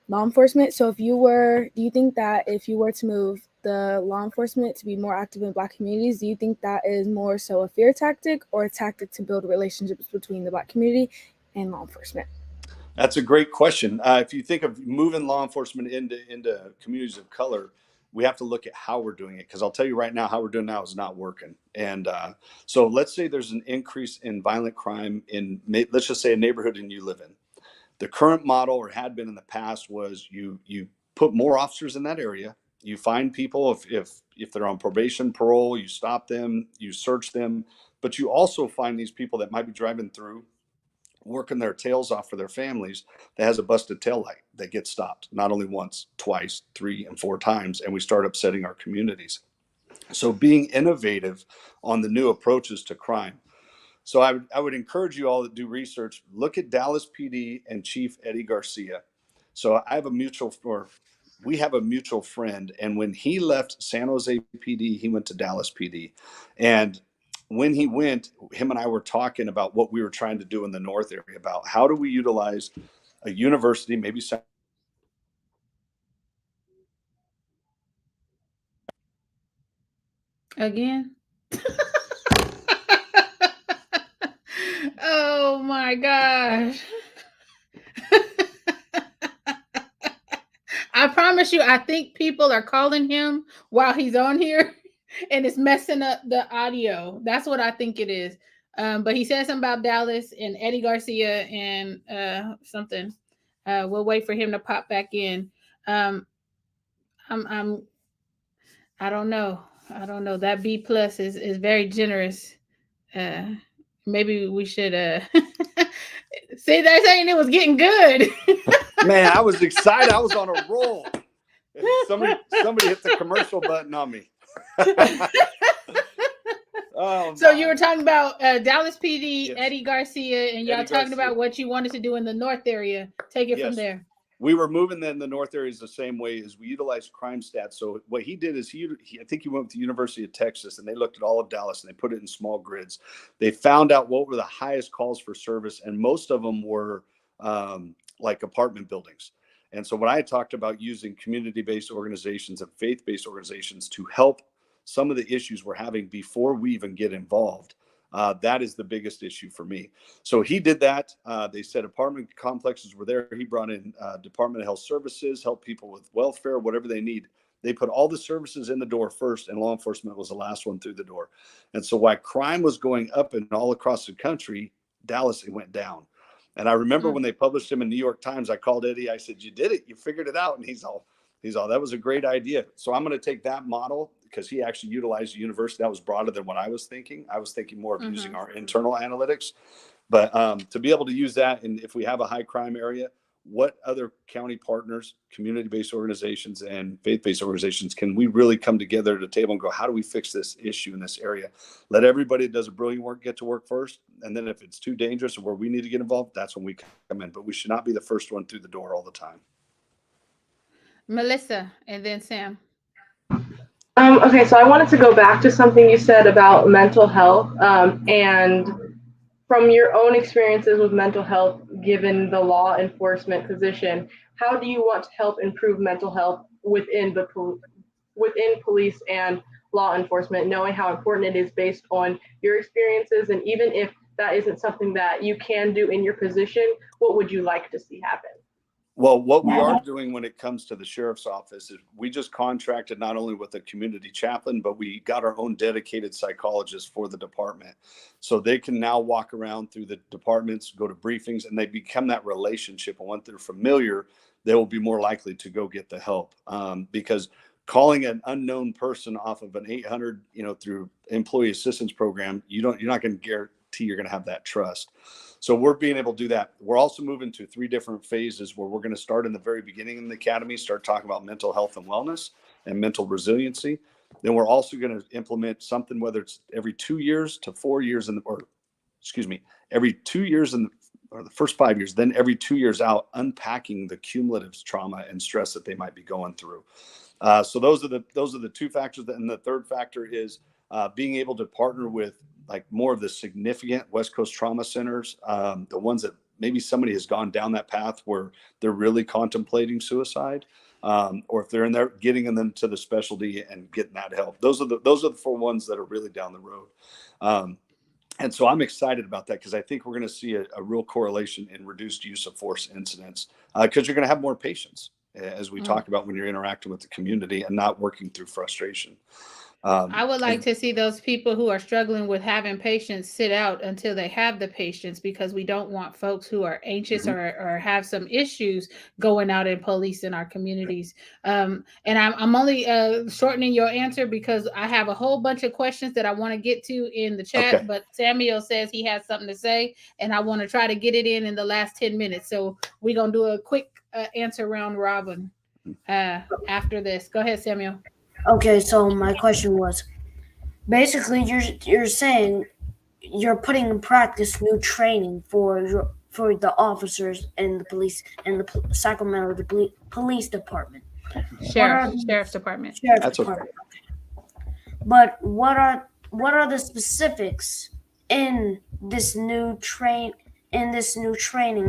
law enforcement. So do you think that if you were to move the law enforcement to be more active in Black communities, do you think that is more so a fear tactic or a tactic to build relationships between the Black community and law enforcement? That's a great question. If you think of moving law enforcement into communities of color, we have to look at how we're doing it, because I'll tell you right now, how we're doing now is not working. And so let's say there's an increase in violent crime in, let's just say, a neighborhood and you live in. The current model, or had been in the past, was you put more officers in that area. You find people if they're on probation, parole, you stop them, you search them, but you also find these people that might be driving through, working their tails off for their families, that has a busted tail light that gets stopped not only once, twice, 3 and 4 times, and we start upsetting our communities. So being innovative on the new approaches to crime. So I would encourage you all to do research. Look at Dallas PD and Chief Eddie Garcia. So we have a mutual friend, and when he left San Jose PD, he went to Dallas PD. And when he went, him and I were talking about what we were trying to do in the North area, about how do we utilize a university, maybe Again. Oh my gosh. I promise you, I think people are calling him while he's on here and it's messing up the audio. That's what I think it is. But he said something about Dallas and Eddie Garcia and something. We'll wait for him to pop back in. I don't know. I don't know. That B plus is very generous. Maybe we should see, they're saying it was getting good. Man, I was excited. I was on a roll. Somebody hit the commercial button on me. Oh, so you were talking about Dallas PD, yes. Eddie Garcia, and y'all Eddie talking Garcia. about what you wanted to do in the North area. Take it from there. We were moving in the North areas the same way as we utilize crime stats. So what he did is I think he went with the University of Texas, and they looked at all of Dallas and they put it in small grids. They found out what were the highest calls for service, and most of them were like apartment buildings. And so when I talked about using community-based organizations and faith-based organizations to help some of the issues we're having before we even get involved, that is the biggest issue for me. So he did that. They said apartment complexes were there. He brought in Department of Health Services, help people with welfare, whatever they need. They put all the services in the door first, and law enforcement was the last one through the door. And so while crime was going up and all across the country, Dallas, it went down. And I remember when they published him in New York Times, I called Eddie. I said, "You did it. You figured it out." And he's all, that was a great idea. So I'm going to take that model, because he actually utilized a university that was broader than what I was thinking. I was thinking more of using our internal analytics. But to be able to use that, and if we have a high crime area, what other county partners, community-based organizations, and faith-based organizations can we really come together at a table and go, how do we fix this issue in this area? Let everybody that does a brilliant work get to work first. And then if it's too dangerous or where we need to get involved, that's when we come in. But we should not be the first one through the door all the time. Melissa, and then Sam. Okay, so I wanted to go back to something you said about mental health, and from your own experiences with mental health, given the law enforcement position, how do you want to help improve mental health within police and law enforcement, knowing how important it is based on your experiences? And even if that isn't something that you can do in your position, what would you like to see happen? Well, what we are doing when it comes to the sheriff's office is we just contracted not only with a community chaplain, but we got our own dedicated psychologist for the department. So they can now walk around through the departments, go to briefings, and they become that relationship. And once they're familiar, they will be more likely to go get the help. Because calling an unknown person off of an 800, through employee assistance program, you're not going to guarantee you're going to have that trust. So we're being able to do that. We're also moving to 3 different phases where we're going to start in the very beginning in the academy, start talking about mental health and wellness and mental resiliency. Then we're also going to implement something, whether it's every 2 years to 4 years every 2 years or the first 5 years, then every 2 years out, unpacking the cumulative trauma and stress that they might be going through. So those are the 2 factors. And the third factor is being able to partner with like more of the significant West Coast trauma centers, the ones that maybe somebody has gone down that path where they're really contemplating suicide, or if they're in there, getting them to the specialty and getting that help. Those are the 4 ones that are really down the road. And so I'm excited about that, because I think we're going to see a real correlation in reduced use of force incidents, because you're going to have more patients. as we talk about when you're interacting with the community and not working through frustration. I would like to see those people who are struggling with having patients sit out until they have the patients, because we don't want folks who are anxious or have some issues going out and policing our communities. And I'm only shortening your answer because I have a whole bunch of questions that I want to get to in the chat, Okay. but Samuel says he has something to say, and I want to try to get it in the last 10 minutes. So we're going to do a quick answer round robin after this. Go ahead, Samuel. Okay, so my question was basically you're saying you're putting in practice new training for the officers in the police and the Sacramento Police Department. Sheriff's Department. Sheriff's That's okay. Department. But what are the specifics in this new training?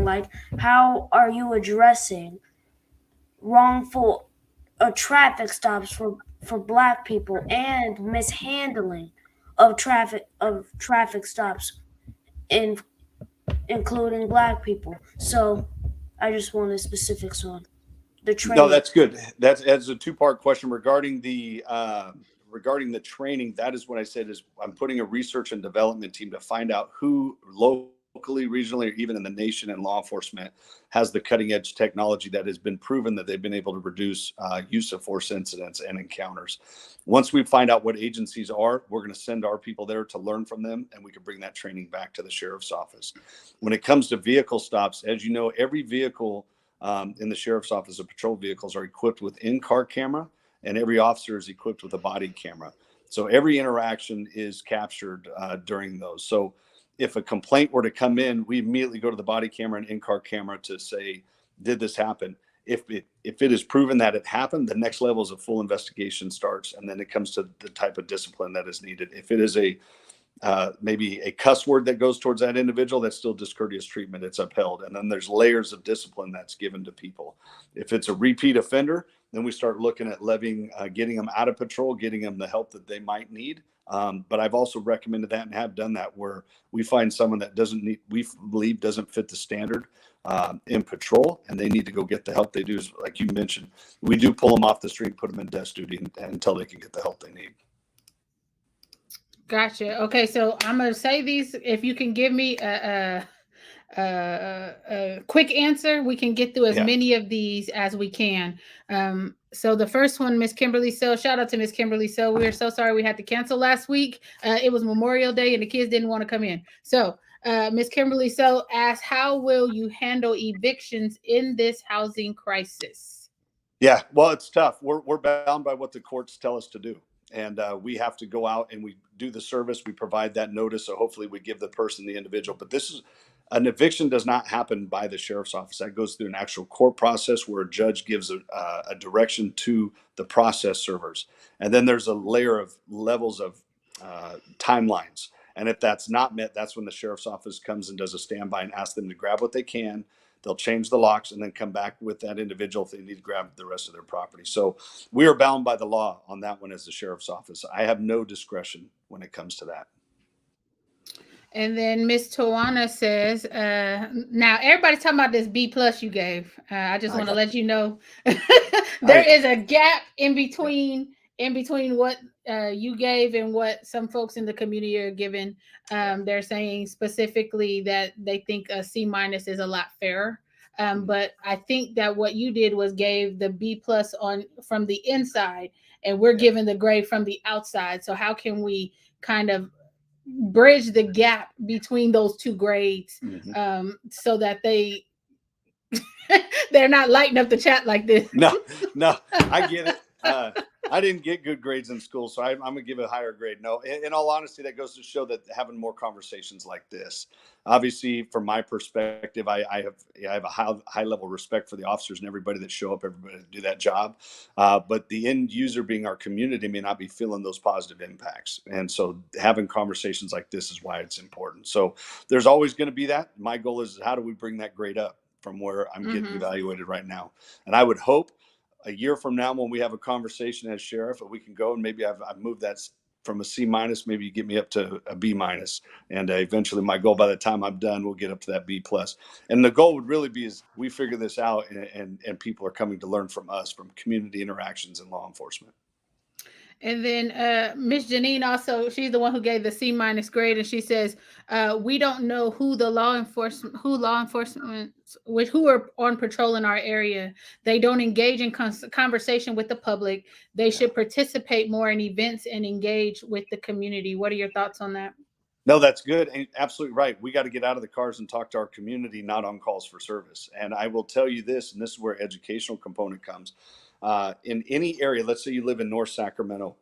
Like, how are you addressing wrongful traffic stops for Black people and mishandling of traffic stops, including Black people? So I just wanted specifics on the training. No, that's good. That's a two-part question regarding the training. That is what I said is I'm putting a research and development team to find out who locally, regionally, or even in the nation in law enforcement has the cutting edge technology that has been proven that they've been able to reduce use of force incidents and encounters. Once we find out what agencies are, we're going to send our people there to learn from them, and we can bring that training back to the sheriff's office. When it comes to vehicle stops, as you know, every vehicle in the sheriff's office of patrol vehicles are equipped with in-car camera, and every officer is equipped with a body camera. So every interaction is captured during those. So if a complaint were to come in, we immediately go to the body camera and in-car camera to say, did this happen? If it is proven that it happened, the next level is a full investigation starts, and then it comes to the type of discipline that is needed. If it is maybe a cuss word that goes towards that individual, that's still discourteous treatment. It's upheld. And then there's layers of discipline that's given to people. If it's a repeat offender, then we start looking at levying, getting them out of patrol, getting them the help that they might need. But I've also recommended that and have done that where we find someone that we believe doesn't fit the standard in patrol, and they need to go get the help they do. Like you mentioned, we do pull them off the street, put them in desk duty until they can get the help they need. Gotcha. Okay, so I'm gonna say these. If you can give me a quick answer, we can get through as many of these as we can. So the first one, Miss Kimberly So, shout out to Miss Kimberly So. We're so sorry we had to cancel last week. It was Memorial Day and the kids didn't want to come in. So Miss Kimberly So asked, how will you handle evictions in this housing crisis? Yeah, well, it's tough. We're bound by what the courts tell us to do. And we have to go out and we do the service. We provide that notice. So hopefully we give the person, the individual. But an eviction does not happen by the sheriff's office. That goes through an actual court process where a judge gives a direction to the process servers. And then there's a layer of levels of timelines. And if that's not met, that's when the sheriff's office comes and does a standby and asks them to grab what they can. They'll change the locks and then come back with that individual if they need to grab the rest of their property. So we are bound by the law on that one as the sheriff's office. I have no discretion when it comes to that. And then Miss Tawana says, now everybody's talking about this B+ you gave. I just want to let you know there is a gap in between what you gave and what some folks in the community are giving. They're saying specifically that they think a C- is a lot fairer. But I think that what you did was gave the B+ from the inside, and we're giving the grade from the outside. So how can we kind of bridge the gap between those two grades so that they're not lighting up the chat like this? No, I get it. I didn't get good grades in school, so I'm going to give a higher grade. No, in all honesty, that goes to show that having more conversations like this, obviously, from my perspective, I have a high level respect for the officers and everybody that show up, everybody to do that job. But the end user, being our community, may not be feeling those positive impacts. And so having conversations like this is why it's important. So there's always going to be that. My goal is, how do we bring that grade up from where I'm getting evaluated right now? And I would hope a year from now, when we have a conversation as sheriff, we can go and maybe I've moved that from a C minus, maybe you get me up to a B minus. And eventually my goal by the time I'm done, we'll get up to that B plus. And the goal would really be is we figure this out and people are coming to learn from us, from community interactions and law enforcement. And then Miss Janine also, she's the one who gave the C minus grade, and she says, we don't know who law enforcement, who are on patrol in our area. They don't engage in conversation with the public. They should participate more in events and engage with the community. What are your thoughts on that? No, that's good. And absolutely right. We got to get out of the cars and talk to our community, not on calls for service. And I will tell you this, and this is where educational component comes. In any area, let's say you live in North Sacramento,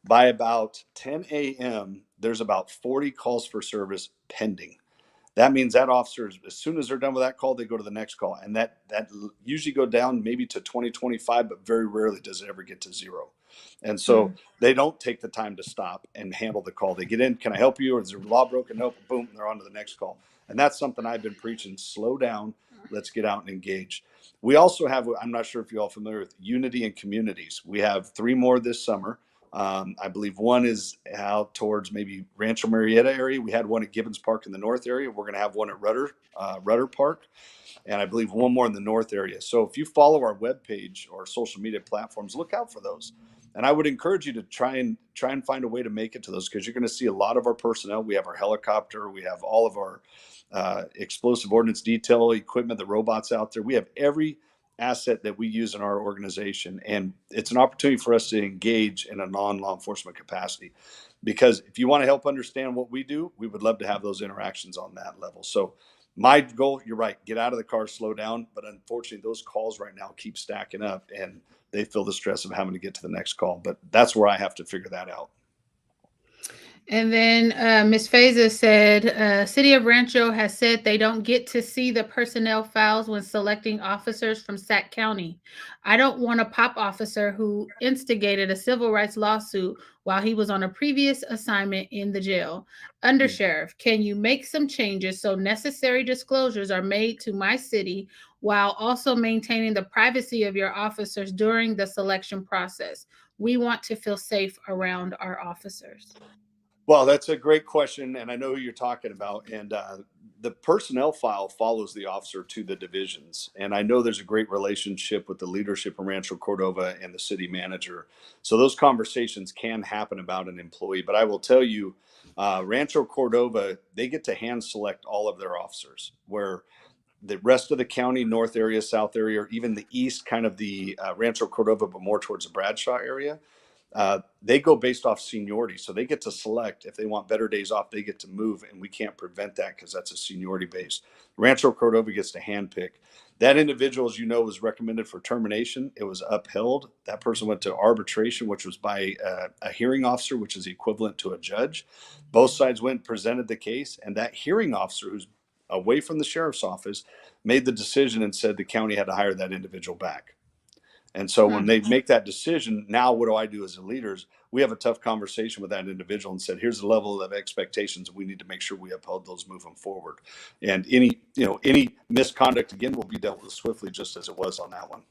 by about 10 a.m., there's about 40 calls for service pending. That means that officer, as soon as they're done with that call, they go to the next call. And that usually go down maybe to 20, 25, but very rarely does it ever get to zero. And so they don't take the time to stop and handle the call. They get in, can I help you? Or is there law broken? Nope, boom, they're on to the next call. And that's something I've been preaching, slow down, let's get out and engage. We also have, I'm not sure if you're all familiar with Unity in Communities. We have 3 more this summer. I believe one is out towards maybe Rancho Marietta area. We had one at Gibbons Park in the north area. We're going to have one at Rudder Park. And I believe one more in the north area. So if you follow our webpage or social media platforms, look out for those. And I would encourage you to try and find a way to make it to those, because you're going to see a lot of our personnel. We have our helicopter. We have all of our explosive ordnance detail equipment, the robots out there. We have every asset that we use in our organization. And it's an opportunity for us to engage in a non-law enforcement capacity. Because if you want to help understand what we do, we would love to have those interactions on that level. So my goal, you're right, get out of the car, slow down. But unfortunately, those calls right now keep stacking up and they feel the stress of having to get to the next call. But that's where I have to figure that out. And then Ms. Feza said, City of Rancho has said they don't get to see the personnel files when selecting officers from Sac County. I don't want a POP officer who instigated a civil rights lawsuit while he was on a previous assignment in the jail. Undersheriff, can you make some changes so necessary disclosures are made to my city while also maintaining the privacy of your officers during the selection process? We want to feel safe around our officers. Well, that's a great question, and I know who you're talking about. And the personnel file follows the officer to the divisions. And I know there's a great relationship with the leadership in Rancho Cordova and the city manager. So those conversations can happen about an employee. But I will tell you, Rancho Cordova, they get to hand select all of their officers, where the rest of the county, north area, south area, or even the east, kind of the Rancho Cordova, but more towards the Bradshaw area, they go based off seniority. So they get to select if they want better days off, they get to move, and we can't prevent that because that's a seniority base. Rancho Cordova gets to handpick. That individual, as you know, was recommended for termination. It was upheld. That person went to arbitration, which was by a hearing officer, which is equivalent to a judge. Both sides went and presented the case, and that hearing officer, who's away from the sheriff's office, made the decision and said the county had to hire that individual back. And so when they make that decision, now what do I do as a leaders? We have a tough conversation with that individual and said, here's the level of expectations. We need to make sure we uphold those moving forward. And any misconduct, again, will be dealt with swiftly, just as it was on that one.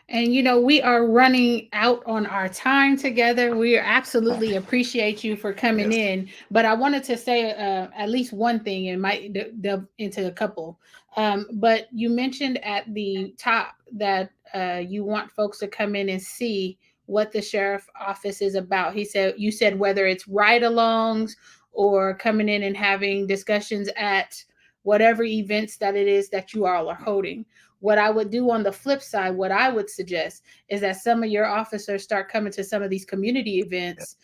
And, we are running out on our time together. We absolutely appreciate you for coming in. But I wanted to say at least one thing, and might delve into a couple. But you mentioned at the top that you want folks to come in and see what the sheriff office is about. You said whether it's ride-alongs or coming in and having discussions at whatever events that it is that you all are holding. What I would do on the flip side, what I would suggest is that some of your officers start coming to some of these community events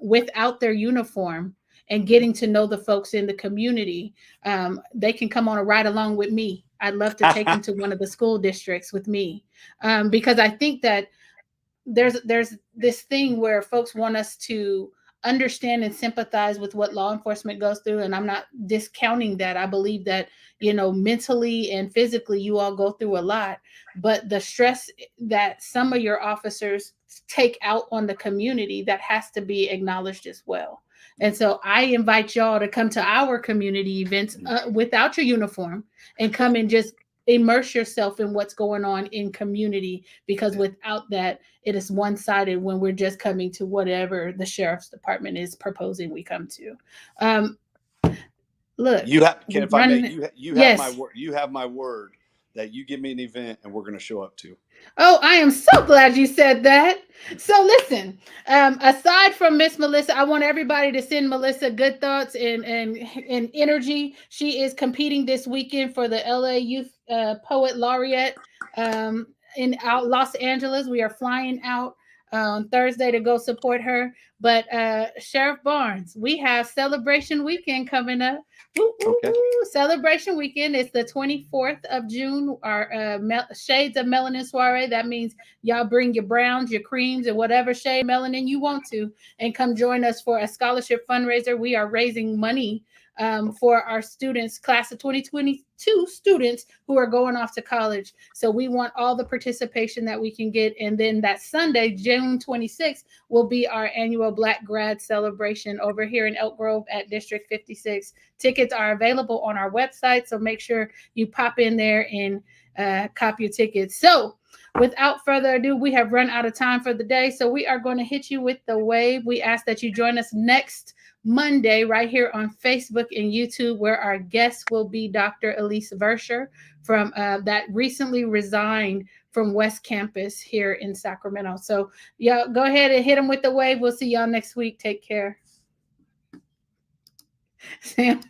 without their uniform and getting to know the folks in the community. They can come on a ride along with me. I'd love to take them to one of the school districts with me, because I think that there's this thing where folks want us to understand and sympathize with what law enforcement goes through. And I'm not discounting that. I believe that, mentally and physically you all go through a lot, but the stress that some of your officers take out on the community, that has to be acknowledged as well. And so I invite y'all to come to our community events without your uniform and come and just immerse yourself in what's going on in community, because without that, it is one-sided when we're just coming to whatever the sheriff's department is proposing we come to. Look, You have, Ken, if I may, you have my yes. word. You have my word that you give me an event and we're going to show up to. Oh, I am so glad you said that. So listen, aside from Miss Melissa, I want everybody to send Melissa good thoughts and energy. She is competing this weekend for the LA Youth Poet Laureate in Los Angeles. We are flying out on Thursday to go support her. But Sheriff Barnes, we have Celebration Weekend coming up. Woo, woo, Okay. woo. Celebration Weekend is the 24th of June, our Shades of Melanin Soiree. That means y'all bring your browns, your creams, and whatever shade melanin you want to, and come join us for a scholarship fundraiser. We are raising money for our students, class of 2022 students who are going off to college. So we want all the participation that we can get. And then that Sunday, June 26th, will be our annual Black Grad celebration over here in Elk Grove at District 56. Tickets are available on our website, so make sure you pop in there and cop your tickets. So without further ado, we have run out of time for the day, so we are going to hit you with the wave. We ask that you join us next Monday right here on Facebook and YouTube, where our guest will be Dr. Elise Verscher from that recently resigned from West Campus here in Sacramento. So y'all go ahead and hit them with the wave. We'll see y'all next week. Take care. Sam.